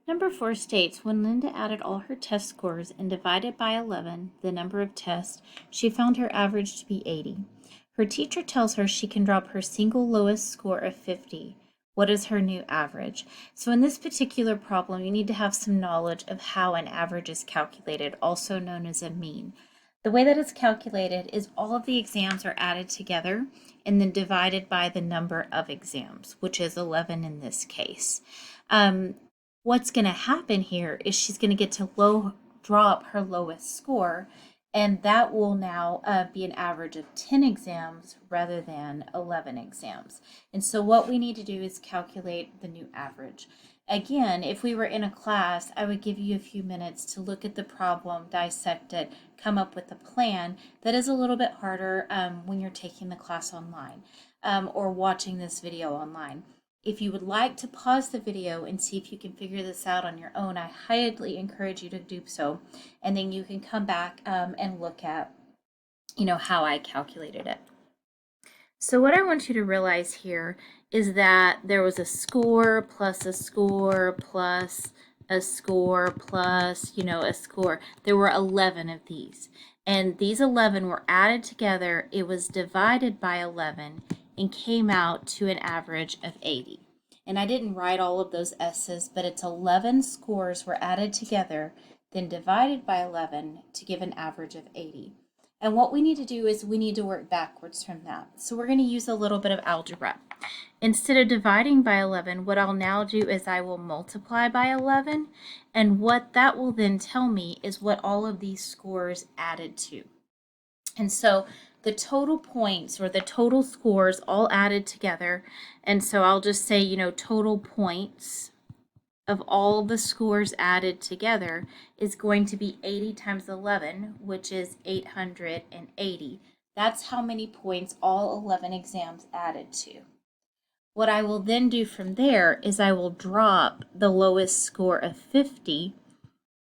Number 4 states, when Linda added all her test scores and divided by 11 the number of tests, she found her average to be 80. Her teacher tells her she can drop her single lowest score of 50. What is her new average? So in this particular problem, you need to have some knowledge of how an average is calculated, also known as a mean. The way that it's calculated is all of the exams are added together and then divided by the number of exams, which is 11 in this case. What's going to happen here is she's going to get to drop her lowest score, and that will now be an average of 10 exams rather than 11 exams. And so what we need to do is calculate the new average. Again, if we were in a class, I would give you a few minutes to look at the problem, dissect it, come up with a plan. That is a little bit harder when you're taking the class online or watching this video online. If you would like to pause the video and see if you can figure this out on your own, I highly encourage you to do so. And then you can come back and look at, how I calculated it. So what I want you to realize here is that there was a score plus a score plus a score plus, a score. There were 11 of these. And these 11 were added together. It was divided by 11 and came out to an average of 80. And I didn't write all of those S's, but it's 11 scores were added together, then divided by 11 to give an average of 80. And what we need to do is we need to work backwards from that. So we're going to use a little bit of algebra. Instead of dividing by 11, what I'll now do is I will multiply by 11. And what that will then tell me is what all of these scores added to. And so the total points or the total scores all added together. And so I'll just say, total points of all the scores added together is going to be 80 times 11, which is 880. That's how many points all 11 exams added to. What I will then do from there is I will drop the lowest score of 50,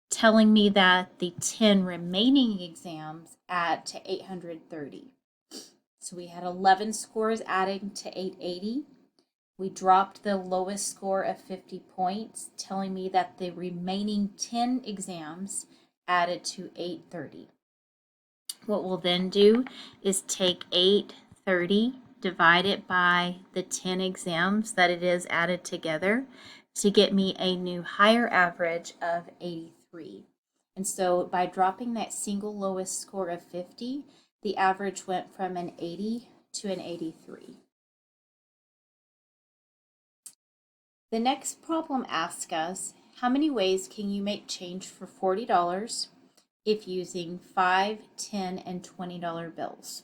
telling me that the 10 remaining exams add to 830. So we had 11 scores adding to 880. We dropped the lowest score of 50 points, telling me that the remaining 10 exams added to 830. What we'll then do is take 830, divide it by the 10 exams that it is added together to get me a new higher average of 83. And so by dropping that single lowest score of 50, the average went from an 80 to an 83. The next problem asks us, how many ways can you make change for $40 if using $5, $10, and $20 bills?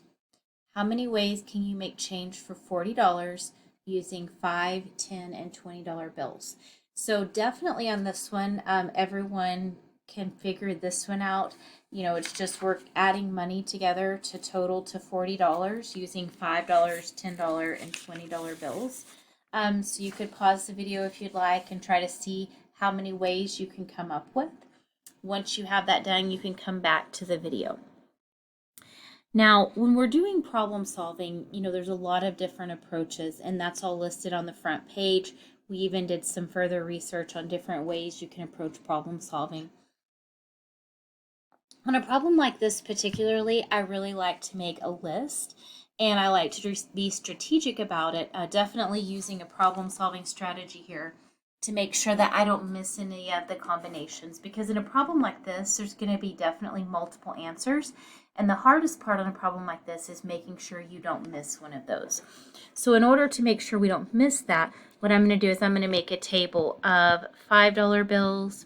How many ways can you make change for $40 using $5, $10, and $20 bills? So definitely on this one, everyone can figure this one out. It's just we're adding money together to total to $40 using $5, $10, and $20 bills. So you could pause the video if you'd like and try to see how many ways you can come up with. Once you have that done, you can come back to the video. Now, when we're doing problem solving, there's a lot of different approaches, and that's all listed on the front page. We even did some further research on different ways you can approach problem solving. On a problem like this particularly, I really like to make a list. And I like to be strategic about it, definitely using a problem-solving strategy here to make sure that I don't miss any of the combinations. Because in a problem like this, there's going to be definitely multiple answers. And the hardest part on a problem like this is making sure you don't miss one of those. So in order to make sure we don't miss that, what I'm going to do is I'm going to make a table of $5 bills,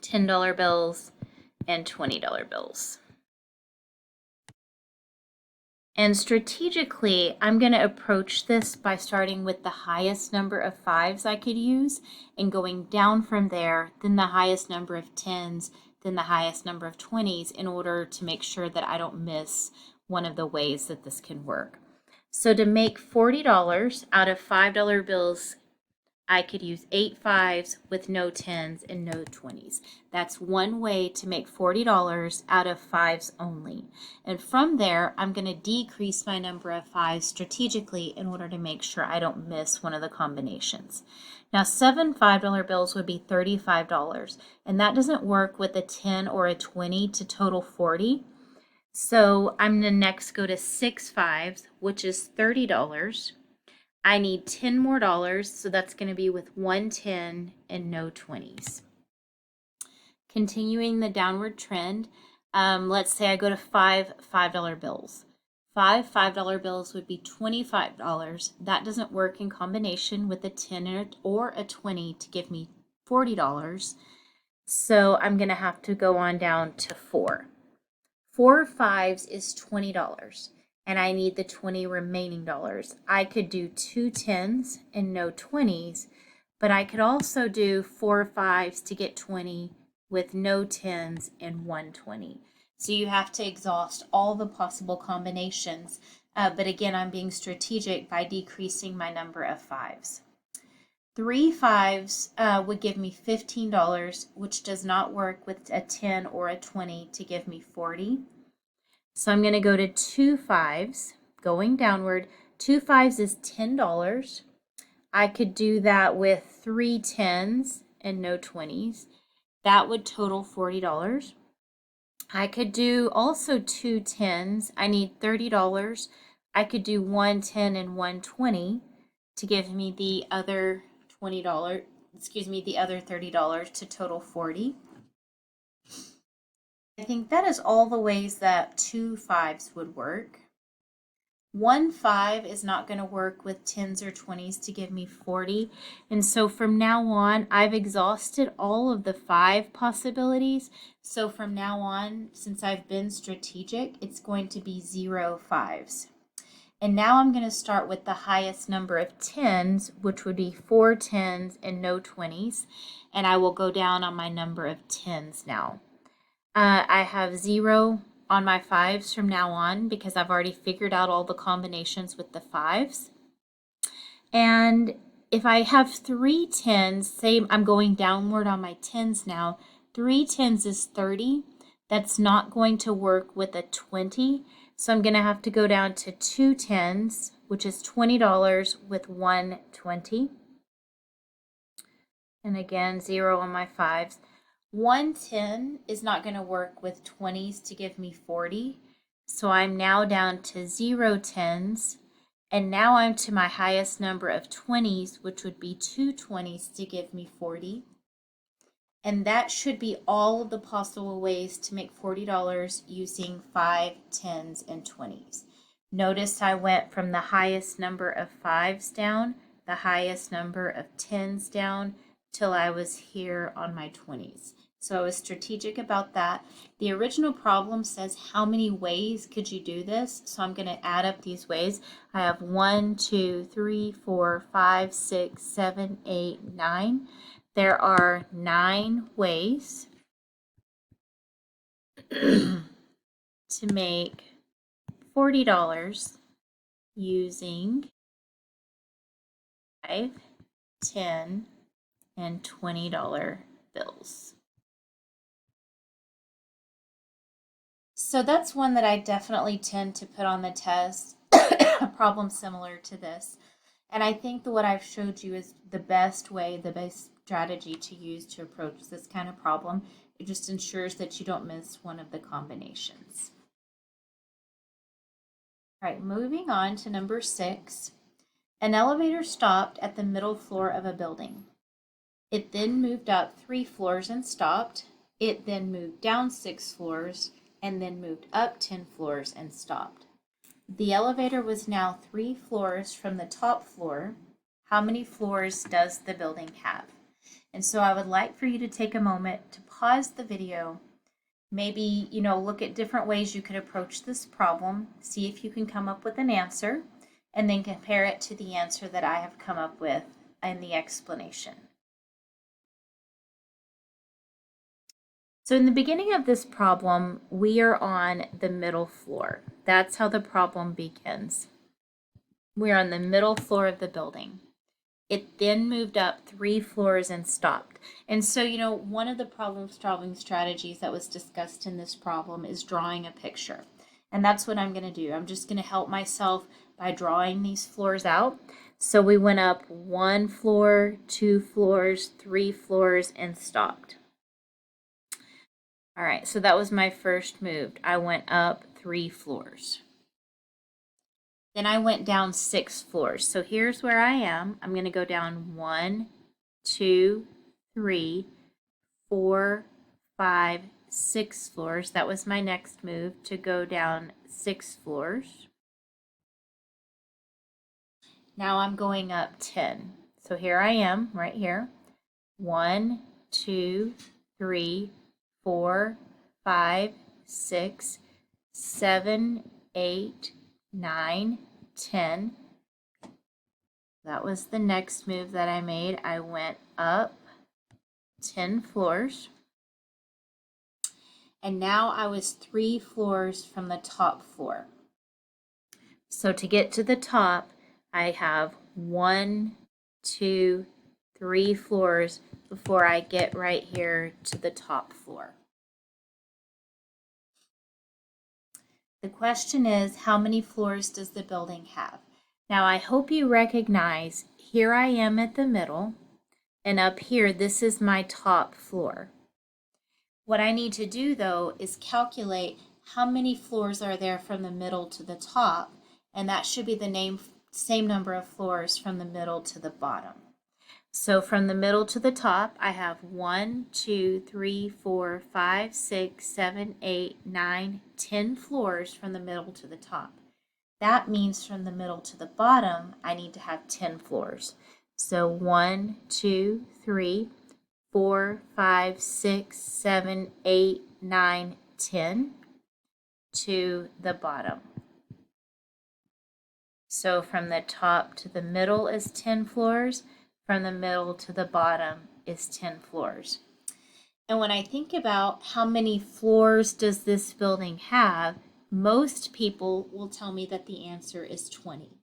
$10 bills, and $20 bills. And strategically, I'm going to approach this by starting with the highest number of 5s I could use and going down from there, then the highest number of 10s, then the highest number of 20s in order to make sure that I don't miss one of the ways that this can work. So to make $40 out of $5 bills, I could use 8 5s with no 10s and no 20s. That's one way to make $40 out of 5s only. And from there, I'm going to decrease my number of 5s strategically in order to make sure I don't miss one of the combinations. Now, 7 $5 bills would be $35, and that doesn't work with a 10 or a 20 to total 40. So I'm going to next go to 6 5s, which is $30. I need 10 more dollars, so that's going to be with 110 and no 20s. Continuing the downward trend, let's say I go to 5 $5 bills. 5 $5 bills would be $25. That doesn't work in combination with a 10 or a 20 to give me $40. So I'm going to have to go on down to 4. 4 5s is $20, and I need the 20 remaining dollars. I could do 2 10s and no 20s, but I could also do 4 5s to get 20 with no 10s and 120. So you have to exhaust all the possible combinations, but again, I'm being strategic by decreasing my number of 5s. 3 5s would give me $15, which does not work with a 10 or a 20 to give me 40. So I'm going to go to 2 5s, going downward. 2 5s is $10. I could do that with 3 10s and no 20s. That would total $40. I could do also 2 10s. I need $30. I could do 1 10 and 120 to give me the other the other $30 to total 40. I think that is all the ways that 2 5s would work. 1 5 is not going to work with 10s or 20s to give me 40. And so from now on, I've exhausted all of the 5 possibilities. So from now on, since I've been strategic, it's going to be 0 5s. And now I'm going to start with the highest number of 10s, which would be 4 10s and no 20s. And I will go down on my number of 10s now. I have 0 on my 5s from now on because I've already figured out all the combinations with the 5s. And if I have 3 10s, say I'm going downward on my 10s now, 3 10s is 30. That's not going to work with a 20. So I'm going to have to go down to 2 10s, which is $20 with 120. And again, 0 on my 5s. 110 is not going to work with 20s to give me 40. So I'm now down to 0 10s. And now I'm to my highest number of 20s, which would be 2 20s to give me 40. And that should be all of the possible ways to make $40 using 5, 10s, and 20s. Notice I went from the highest number of 5s down, the highest number of 10s down, till I was here on my 20s. So I was strategic about that. The original problem says how many ways could you do this? So I'm going to add up these ways. I have 1, 2, 3, 4, 5, 6, 7, 8, 9. There are 9 ways to make $40 using 5, 10, and $20 bills. So that's one that I definitely tend to put on the test, a problem similar to this. And I think that what I've showed you is the best way, the best strategy to use to approach this kind of problem. It just ensures that you don't miss one of the combinations. All right, moving on to number 6. An elevator stopped at the middle floor of a building. It then moved up 3 floors and stopped. It then moved down 6 floors and then moved up 10 floors and stopped. The elevator was now 3 floors from the top floor. How many floors does the building have? And so I would like for you to take a moment to pause the video, maybe, look at different ways you could approach this problem, see if you can come up with an answer, and then compare it to the answer that I have come up with in the explanation. So in the beginning of this problem, we are on the middle floor. That's how the problem begins. We're on the middle floor of the building. It then moved up 3 floors and stopped. And so, one of the problem-solving strategies that was discussed in this problem is drawing a picture. And that's what I'm going to do. I'm just going to help myself by drawing these floors out. So we went up 1 floor, 2 floors, 3 floors, and stopped. All right, so that was my first move. I went up 3 floors. Then I went down 6 floors. So here's where I am. I'm going to go down 1, 2, 3, 4, 5, 6 floors. That was my next move, to go down 6 floors. Now I'm going up 10. So here I am right here. 1, 2, 3, 4, 5, 6, 7, 8, 9, 10. That was the next move that I made. I went up 10 floors. And now I was 3 floors from the top floor. So to get to the top, I have 1, 2, 3 floors before I get right here to the top floor. The question is, how many floors does the building have? Now, I hope you recognize, here I am at the middle, and up here, this is my top floor. What I need to do, though, is calculate how many floors are there from the middle to the top, and that should be the same number of floors from the middle to the bottom. So from the middle to the top, I have 1, 2, 3, 4, 5, 6, 7, 8, 9, 10 floors from the middle to the top. That means from the middle to the bottom, I need to have 10 floors. So 1, 2, 3, 4, 5, 6, 7, 8, 9, 10 to the bottom. So from the top to the middle is 10 floors. From the middle to the bottom is 10 floors. And when I think about how many floors does this building have, most people will tell me that the answer is 20.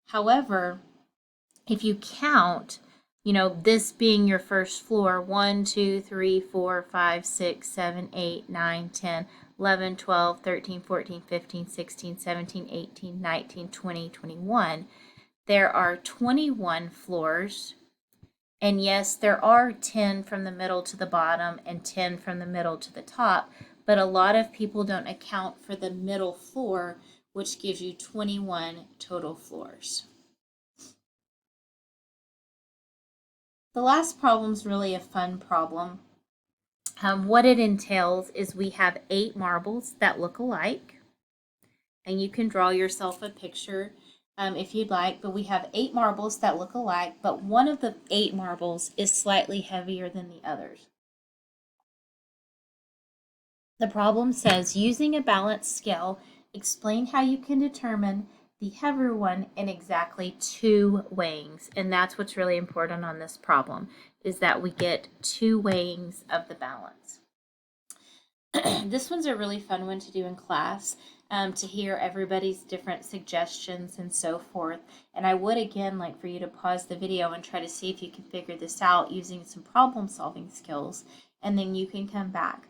However, if you count, this being your first floor, 1, 2, 3, 4, 5, 6, 7, 8, 9, 10, 11, 12, 13, 14, 15, 16, 17, 18, 19, 20, 21. There are 21 floors, and yes, there are 10 from the middle to the bottom and 10 from the middle to the top, but a lot of people don't account for the middle floor, which gives you 21 total floors. The last problem is really a fun problem. What it entails is we have 8 marbles that look alike, and you can draw yourself a picture if you'd like, but we have 8 marbles that look alike, but one of the 8 marbles is slightly heavier than the others. The problem says, using a balanced scale, explain how you can determine the heavier one in exactly 2 weighings. And that's what's really important on this problem, is that we get 2 weighings of the balance. This one's a really fun one to do in class, to hear everybody's different suggestions and so forth. And I would, again, like for you to pause the video and try to see if you can figure this out using some problem-solving skills, and then you can come back.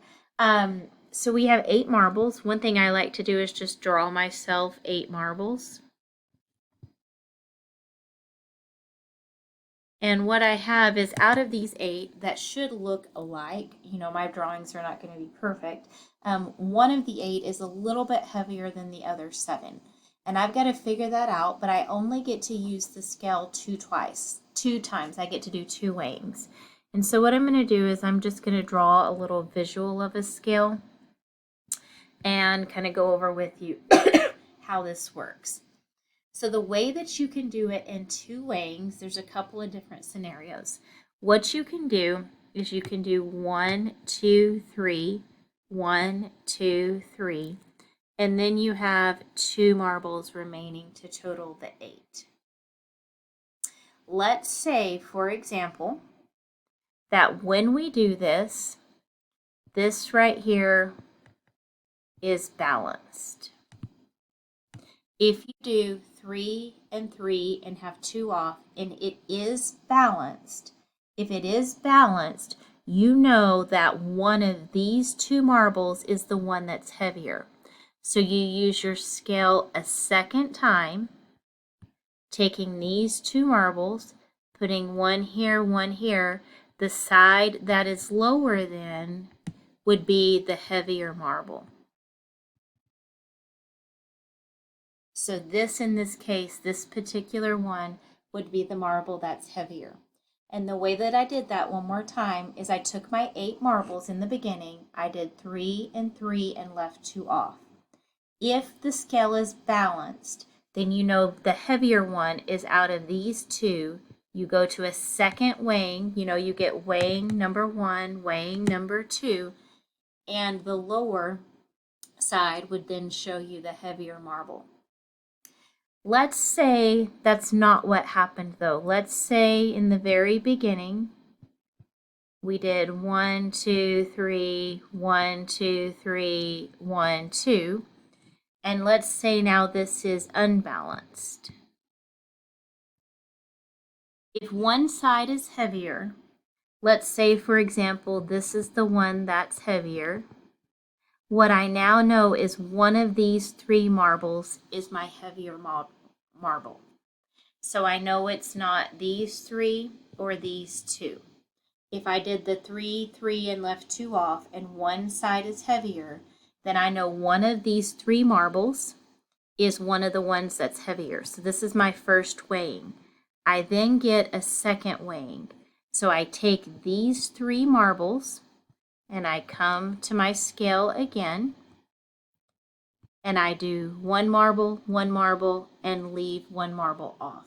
So we have 8 marbles. One thing I like to do is just draw myself 8 marbles. And what I have is, out of these 8 that should look alike, my drawings are not going to be perfect, one of the 8 is a little bit heavier than the other 7. And I've got to figure that out, but I only get to use the scale 2 times. I get to do 2 weighings. And so what I'm going to do is I'm just going to draw a little visual of a scale and kind of go over with you how this works. So the way that you can do it in 2 weighings, there's a couple of different scenarios. What you can do is you can do 1, 2, 3, 1, 2, 3, and then you have 2 marbles remaining to total the 8. Let's say, for example, that when we do this, this right here is balanced. If you do 3 and 3 and have 2 off and it is balanced, if it is balanced, you know that one of these two marbles is the one that's heavier. So you use your scale a second time, taking these two marbles, putting one here. The side that is lower then would be the heavier marble. So this, in this case, this particular one would be the marble that's heavier. And the way that I did that one more time is I took my 8 marbles in the beginning, I did 3 and 3 and left 2 off. If the scale is balanced, then you know the heavier one is out of these two. You go to a second weighing, you get weighing number 1, weighing number 2, and the lower side would then show you the heavier marble. Let's say that's not what happened though. Let's say in the very beginning, we did 1, 2, 3, 1, 2, 3, 1, 2. And let's say now this is unbalanced. If one side is heavier, let's say for example, this is the one that's heavier. What I now know is one of these 3 marbles is my heavier marble. So I know it's not these 3 or these 2. If I did the 3, 3 and left 2 off and one side is heavier, then I know one of these 3 marbles is one of the ones that's heavier. So this is my first weighing. I then get a second weighing. So I take these 3 marbles and I come to my scale again and I do 1 marble, 1 marble, and leave 1 marble off.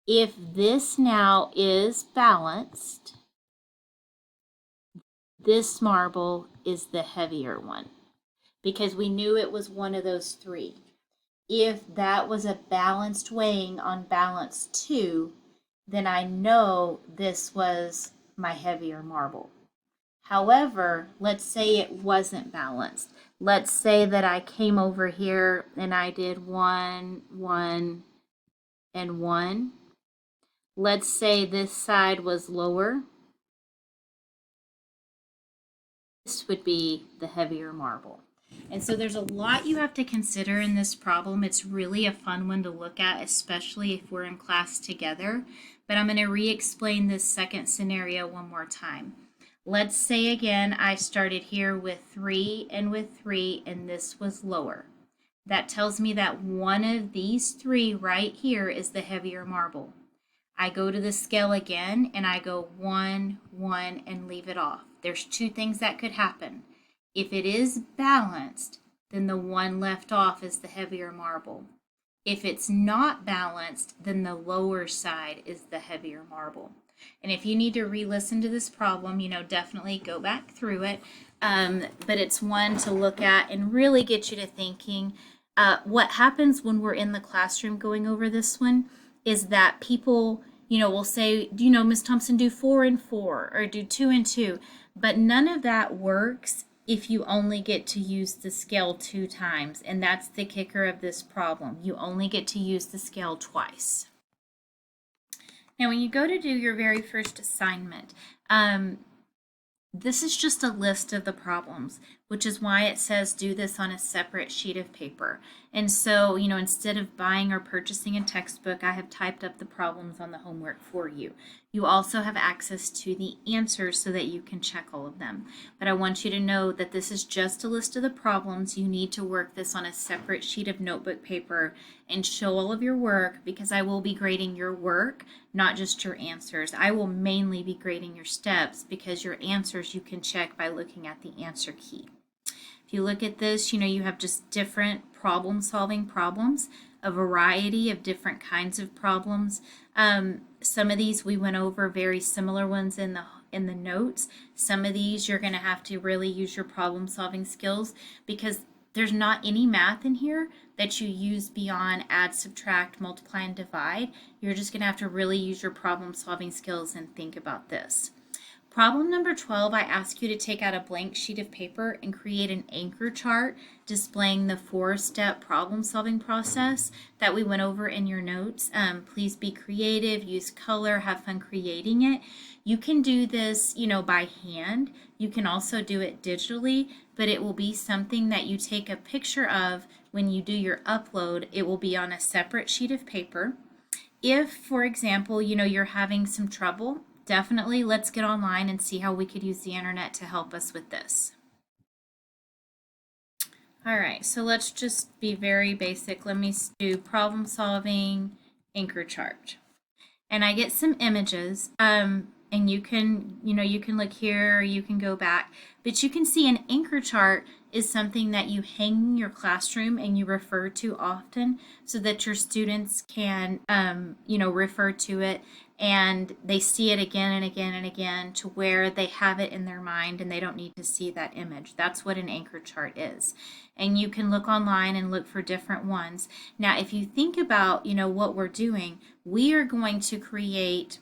If this now is balanced, this marble is the heavier one because we knew it was one of those 3. If that was a balanced weighing on balance 2, then I know this was my heavier marble. However, let's say it wasn't balanced. Let's say that I came over here and I did 1, 1, and 1. Let's say this side was lower. This would be the heavier marble. And so there's a lot you have to consider in this problem. It's really a fun one to look at, especially if we're in class together. But I'm going to re-explain this second scenario one more time. Let's say again, I started here with 3 and with 3, and this was lower. That tells me that one of these 3 right here is the heavier marble. I go to the scale again and I go 1, 1, and leave it off. There's 2 things that could happen. If it is balanced, then the one left off is the heavier marble. If it's not balanced, then the lower side is the heavier marble. And if you need to re-listen to this problem, definitely go back through it. But it's one to look at and really get you to thinking. What happens when we're in the classroom going over this one is that people, will say, Ms. Thompson, do 4 and 4 or do 2 and 2. But none of that works if you only get to use the scale 2 times. And that's the kicker of this problem. You only get to use the scale twice. Now, when you go to do your very first assignment, this is just a list of the problems, which is why it says do this on a separate sheet of paper. And so, instead of buying or purchasing a textbook, I have typed up the problems on the homework for you. You also have access to the answers so that you can check all of them. But I want you to know that this is just a list of the problems. You need to work this on a separate sheet of notebook paper and show all of your work, because I will be grading your work, not just your answers. I will mainly be grading your steps, because your answers you can check by looking at the answer key. If you look at this, you have just different problem-solving problems, a variety of different kinds of problems. Some of these we went over very similar ones in the notes. Some of these you're going to have to really use your problem-solving skills, because there's not any math in here that you use beyond add, subtract, multiply, and divide. You're just going to have to really use your problem-solving skills and think about this. Problem number 12, I ask you to take out a blank sheet of paper and create an anchor chart displaying the 4-step problem-solving process that we went over in your notes. Please be creative, use color, have fun creating it. You can do this, by hand. You can also do it digitally, but it will be something that you take a picture of when you do your upload. It will be on a separate sheet of paper. If, for example, you're having some trouble, definitely let's get online and see how we could use the internet to help us with this. All right, so let's just be very basic. Let me do problem solving anchor chart. And I get some images, and you can look here, or you can go back, but you can see an anchor chart is something that you hang in your classroom and you refer to often so that your students can, refer to it and they see it again and again and again to where they have it in their mind and they don't need to see that image. That's what an anchor chart is. And you can look online and look for different ones. Now, if you think about, what we're doing, we are going to create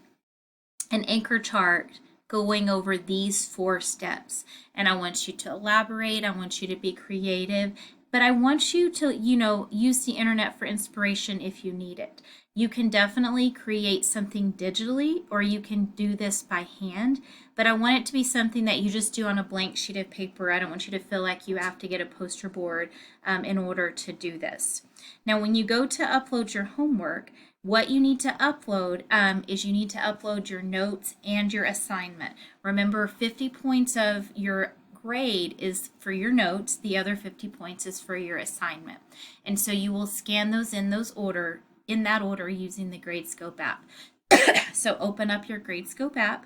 an anchor chart going over these 4 steps. And I want you to elaborate, I want you to be creative, but I want you to, use the internet for inspiration if you need it. You can definitely create something digitally, or you can do this by hand, but I want it to be something that you just do on a blank sheet of paper. I don't want you to feel like you have to get a poster board in order to do this. Now, when you go to upload your homework, what you need to upload is you need to upload your notes and your assignment. Remember, 50 points of your grade is for your notes, the other 50 points is for your assignment. And so you will scan those in that order using the Gradescope app. So open up your Gradescope app,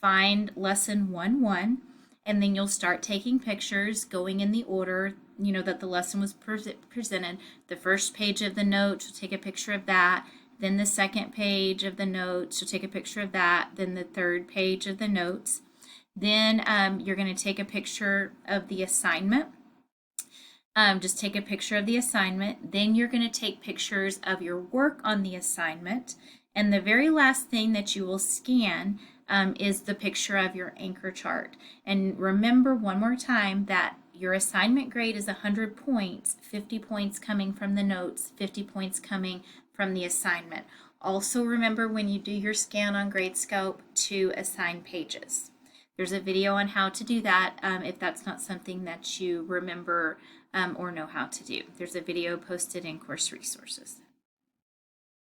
find lesson 1-1, and then you'll start taking pictures going in the order that the lesson was presented. The first page of the notes, you'll take a picture of that. Then the second page of the notes, you'll take a picture of that. Then the third page of the notes. Then you're going to take a picture of the assignment. Just take a picture of the assignment. Then you're going to take pictures of your work on the assignment. And the very last thing that you will scan is the picture of your anchor chart. And remember one more time that your assignment grade is 100 points, 50 points coming from the notes, 50 points coming from the assignment. Also remember when you do your scan on Gradescope to assign pages. There's a video on how to do that if that's not something that you remember or know how to do. There's a video posted in Course Resources.